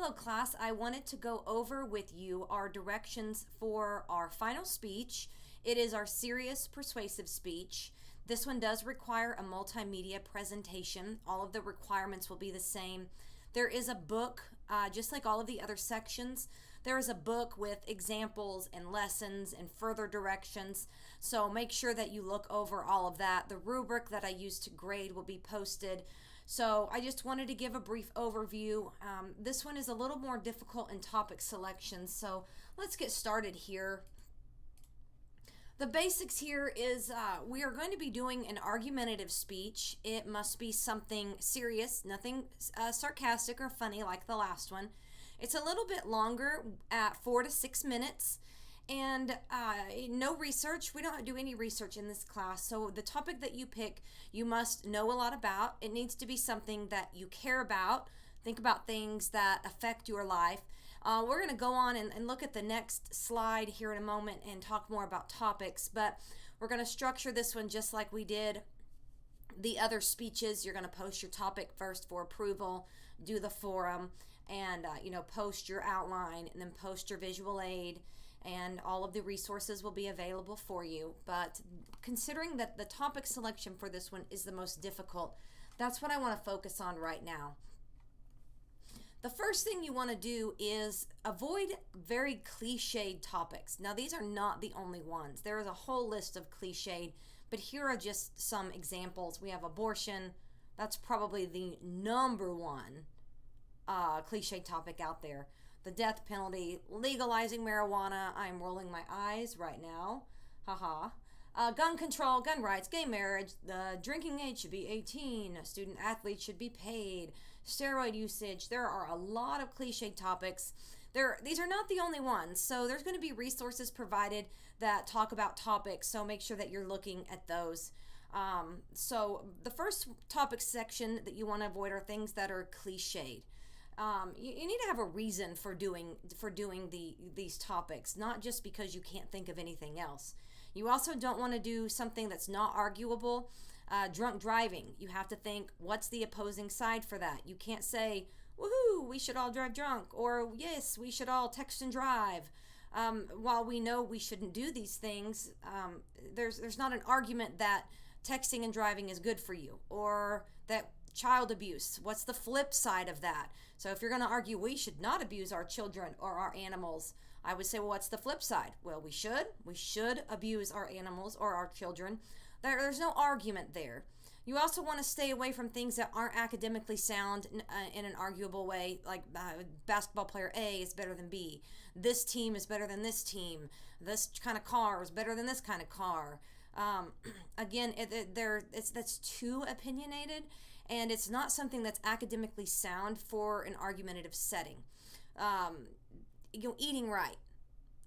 Hello class, I wanted to go over with you our directions for our final speech. It is our serious persuasive speech. This one does require a multimedia presentation. All of the requirements will be the same. There is a book, just like all of the other sections, there is a book with examples and lessons and further directions. So make sure that you look over all of that. The rubric that I use to grade will be posted. So I just wanted to give a brief overview. This one is a little more difficult in topic selection. So let's get started here. The basics here is we are going to be doing an argumentative speech. It must be something serious, nothing sarcastic or funny like the last one. It's a little bit longer at 4 to 6 minutes. And no research. We don't do any research in this class. So the topic that you pick, you must know a lot about. It needs to be something that you care about. Think about things that affect your life. We're going to go on and look at the next slide here in a moment and talk more about topics. But we're going to structure this one just like we did the other speeches. You're going to post your topic first for approval, do the forum, and post your outline, and then post your visual aid, and all of the resources will be available for you. But considering that the topic selection for this one is the most difficult, that's what I want to focus on right now. The first thing you want to do is avoid very cliched topics. Now, these are not the only ones. There is a whole list of cliched, but here are just some examples. We have abortion. That's probably the number one cliche topic out there. The death penalty, legalizing marijuana. I'm rolling my eyes right now. Haha. Gun control, gun rights, gay marriage, the drinking age should be 18, student athletes should be paid, steroid usage. There are a lot of cliche topics. These are not the only ones, so there's going to be resources provided that talk about topics, so make sure that you're looking at those. So the first topic section that you want to avoid are things that are cliched. You need to have a reason for doing these topics, not just because you can't think of anything else. You also don't want to do something that's not arguable. Drunk driving, you have to think, what's the opposing side for that? You can't say, woohoo, we should all drive drunk, or yes, we should all text and drive. While we know we shouldn't do these things, there's not an argument that texting and driving is good for you, or that child abuse, what's the flip side of that? So if you're going to argue we should not abuse our children or our animals, I would say, well, what's the flip side? Well, we should abuse our animals or our children. There's no argument there. You also want to stay away from things that aren't academically sound in an arguable way, like basketball player A is better than B. This team is better than this team. This kind of car is better than this kind of car. Again, that's too opinionated, and it's not something that's academically sound for an argumentative setting. Eating right.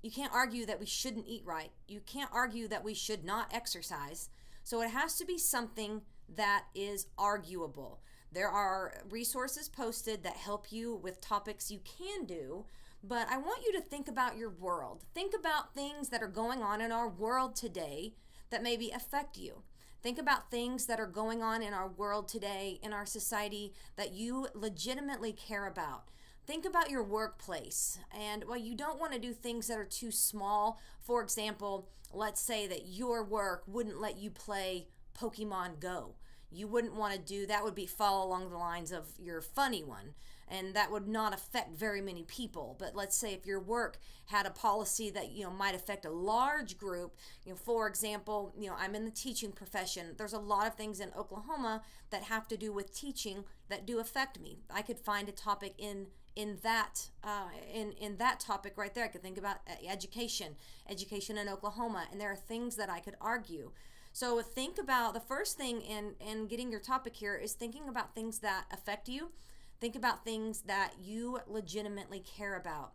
You can't argue that we shouldn't eat right. You can't argue that we should not exercise. So it has to be something that is arguable. There are resources posted that help you with topics you can do, but I want you to think about your world. Think about things that are going on in our world today that maybe affect you. Think about things that are going on in our world today, in our society, that you legitimately care about. Think about your workplace, and while you don't want to do things that are too small, for example, let's say that your work wouldn't let you play Pokemon Go. You wouldn't want to do that, would fall along the lines of your funny one, and that would not affect very many people. But let's say if your work had a policy that might affect a large group, for example, I'm in the teaching profession. There's a lot of things in Oklahoma that have to do with teaching that do affect me. I could find a topic in that topic right there. I could think about education in Oklahoma, and there are things that I could argue. So think about the first thing in getting your topic here is thinking about things that affect you. Think about things that you legitimately care about.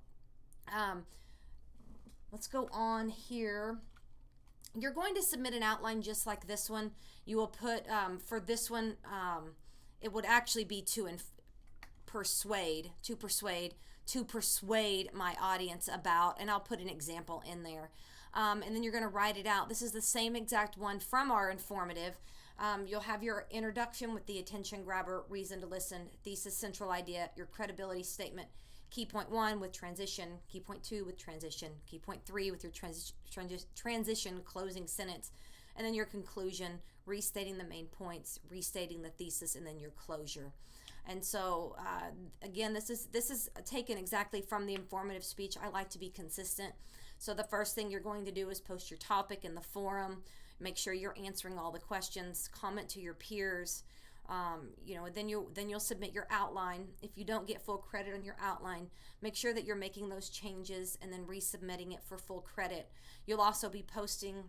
Let's go on here. You're going to submit an outline just like this one. You will put, for this one, it would actually be to persuade my audience about, and I'll put an example in there. And then you're going to write it out. This is the same exact one from our informative. You'll have your introduction with the attention grabber, reason to listen, thesis, central idea, your credibility statement, key point 1 with transition, key point 2 with transition, key point 3 with your transition closing sentence, and then your conclusion, restating the main points, restating the thesis, and then your closure. And so again, this is taken exactly from the informative speech. I like to be consistent. So the first thing you're going to do is post your topic in the forum. Make sure you're answering all the questions. Comment to your peers. Then you'll submit your outline. If you don't get full credit on your outline, make sure that you're making those changes and then resubmitting it for full credit. You'll also be posting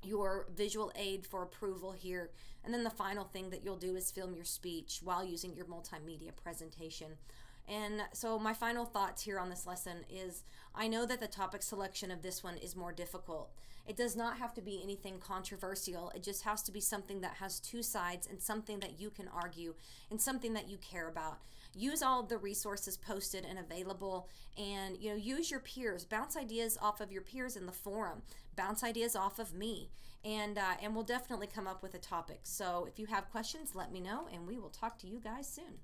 your visual aid for approval here. And then the final thing that you'll do is film your speech while using your multimedia presentation. And so my final thoughts here on this lesson is, I know that the topic selection of this one is more difficult. It does not have to be anything controversial. It just has to be something that has two sides and something that you can argue and something that you care about. Use all of the resources posted and available, and use your peers. Bounce ideas off of your peers in the forum. Bounce ideas off of me, and we'll definitely come up with a topic. So if you have questions, let me know, and we will talk to you guys soon.